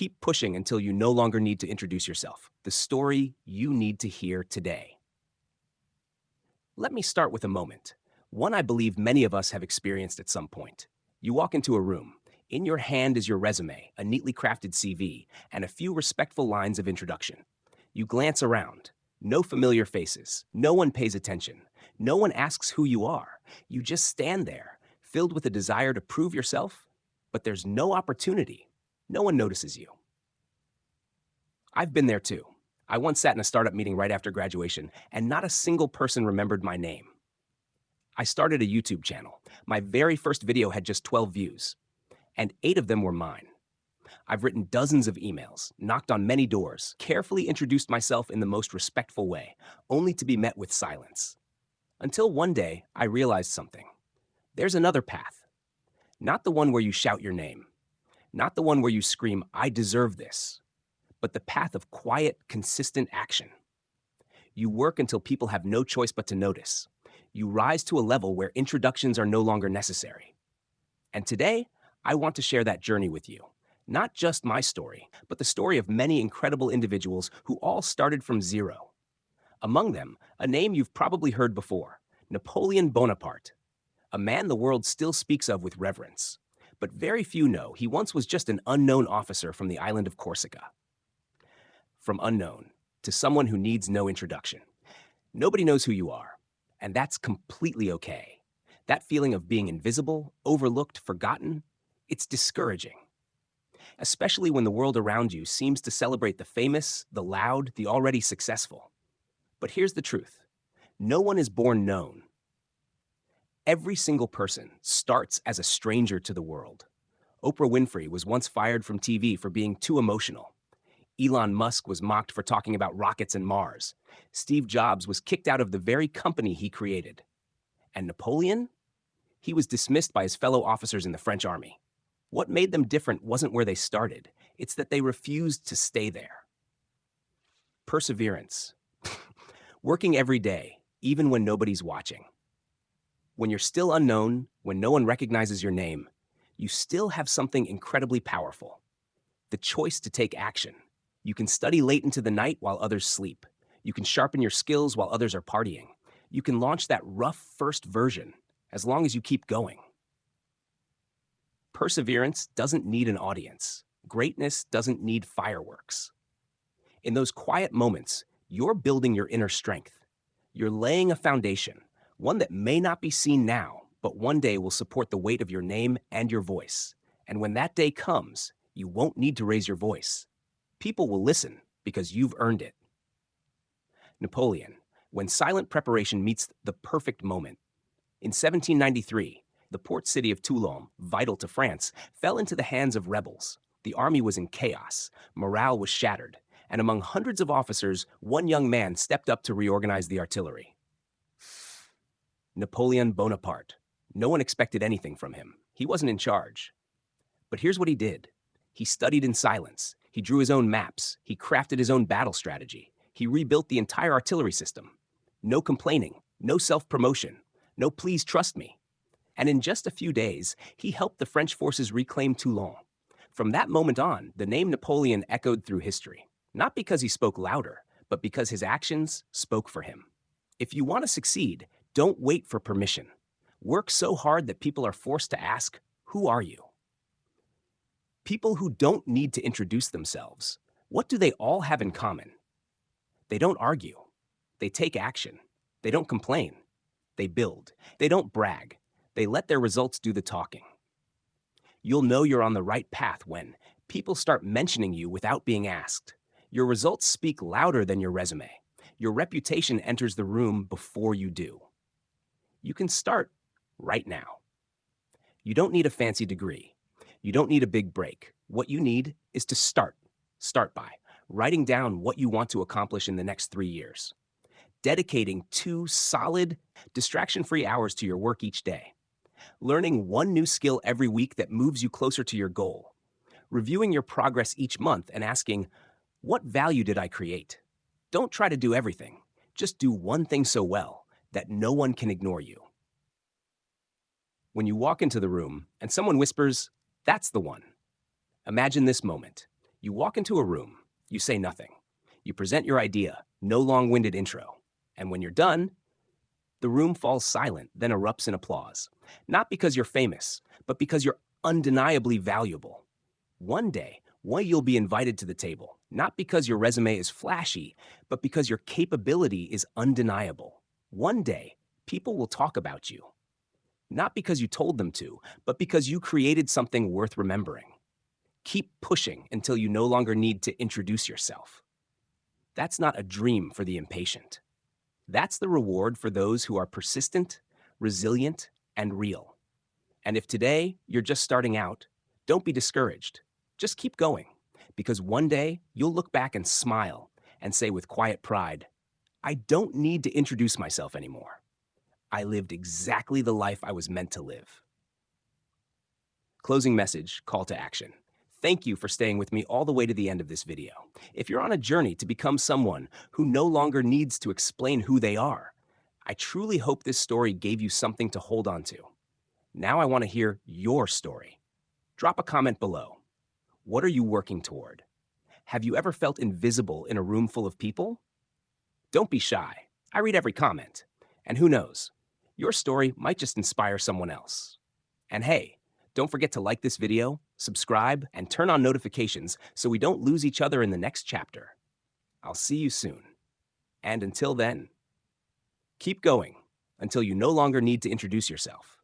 Keep pushing until you no longer need to introduce yourself. The story you need to hear today. Let me start with a moment, one I believe many of us have experienced at some point. You walk into a room. In your hand is your resume, a neatly crafted CV, and a few respectful lines of introduction. You glance around. No familiar faces. No one pays attention. No one asks who you are. You just stand there, filled with a desire to prove yourself, but there's no opportunity. No one notices you. I've been there too. I once sat in a startup meeting right after graduation, and not a single person remembered my name. I started a YouTube channel. My very first video had just 12 views, and 8 of them were mine. I've written dozens of emails, knocked on many doors, carefully introduced myself in the most respectful way, only to be met with silence. Until one day, I realized something. There's another path. Not the one where you shout your name. Not the one where you scream, "I deserve this," but the path of quiet, consistent action. You work until people have no choice but to notice. You rise to a level where introductions are no longer necessary. And today, I want to share that journey with you. Not just my story, but the story of many incredible individuals who all started from zero. Among them, a name you've probably heard before, Napoleon Bonaparte, a man the world still speaks of with reverence. But very few know he once was just an unknown officer from the island of Corsica. From unknown to someone who needs no introduction. Nobody knows who you are, and that's completely okay. That feeling of being invisible, overlooked, forgotten, it's discouraging. Especially when the world around you seems to celebrate the famous, the loud, the already successful. But here's the truth. No one is born known. Every single person starts as a stranger to the world. Oprah Winfrey was once fired from TV for being too emotional. Elon Musk was mocked for talking about rockets and Mars. Steve Jobs was kicked out of the very company he created. And Napoleon? He was dismissed by his fellow officers in the French army. What made them different wasn't where they started. It's that they refused to stay there. Perseverance. Working every day, even when nobody's watching. When you're still unknown, when no one recognizes your name, you still have something incredibly powerful. The choice to take action. You can study late into the night while others sleep. You can sharpen your skills while others are partying. You can launch that rough first version as long as you keep going. Perseverance doesn't need an audience. Greatness doesn't need fireworks. In those quiet moments, you're building your inner strength. You're laying a foundation, one that may not be seen now, but one day will support the weight of your name and your voice. And when that day comes, you won't need to raise your voice. People will listen because you've earned it. Napoleon, when silent preparation meets the perfect moment. In 1793, the port city of Toulon, vital to France, fell into the hands of rebels. The army was in chaos, morale was shattered, and among hundreds of officers, one young man stepped up to reorganize the artillery. Napoleon Bonaparte. No one expected anything from him. He wasn't in charge. But here's what he did. He studied in silence. He drew his own maps. He crafted his own battle strategy. He rebuilt the entire artillery system. No complaining, no self-promotion, no please trust me. And in just a few days, he helped the French forces reclaim Toulon. From that moment on, the name Napoleon echoed through history, not because he spoke louder, but because his actions spoke for him. If you want to succeed, don't wait for permission. Work so hard that people are forced to ask, "Who are you?" People who don't need to introduce themselves, what do they all have in common? They don't argue. They take action. They don't complain. They build. They don't brag. They let their results do the talking. You'll know you're on the right path when people start mentioning you without being asked. Your results speak louder than your resume. Your reputation enters the room before you do. You can start right now. You don't need a fancy degree. You don't need a big break. What you need is to start. Start by writing down what you want to accomplish in the next 3 years. Dedicating 2 solid, distraction-free hours to your work each day. Learning one new skill every week that moves you closer to your goal. Reviewing your progress each month and asking, what value did I create? Don't try to do everything. Just do one thing so well that no one can ignore you. When you walk into the room and someone whispers, "That's the one." Imagine this moment. You walk into a room, you say nothing. You present your idea, no long-winded intro. And when you're done, the room falls silent, then erupts in applause. Not because you're famous, but because you're undeniably valuable. One day, you'll be invited to the table, not because your resume is flashy, but because your capability is undeniable. One day, people will talk about you, not because you told them to, but because you created something worth remembering. Keep pushing until you no longer need to introduce yourself. That's not a dream for the impatient. That's the reward for those who are persistent, resilient, and real. And if today you're just starting out, don't be discouraged. Just keep going, because one day you'll look back and smile and say with quiet pride, I don't need to introduce myself anymore. I lived exactly the life I was meant to live. Closing message, call to action. Thank you for staying with me all the way to the end of this video. If you're on a journey to become someone who no longer needs to explain who they are, I truly hope this story gave you something to hold on to. Now I want to hear your story. Drop a comment below. What are you working toward? Have you ever felt invisible in a room full of people? Don't be shy. I read every comment. And who knows, your story might just inspire someone else. And hey, don't forget to like this video, subscribe, and turn on notifications so we don't lose each other in the next chapter. I'll see you soon. And until then, keep going until you no longer need to introduce yourself.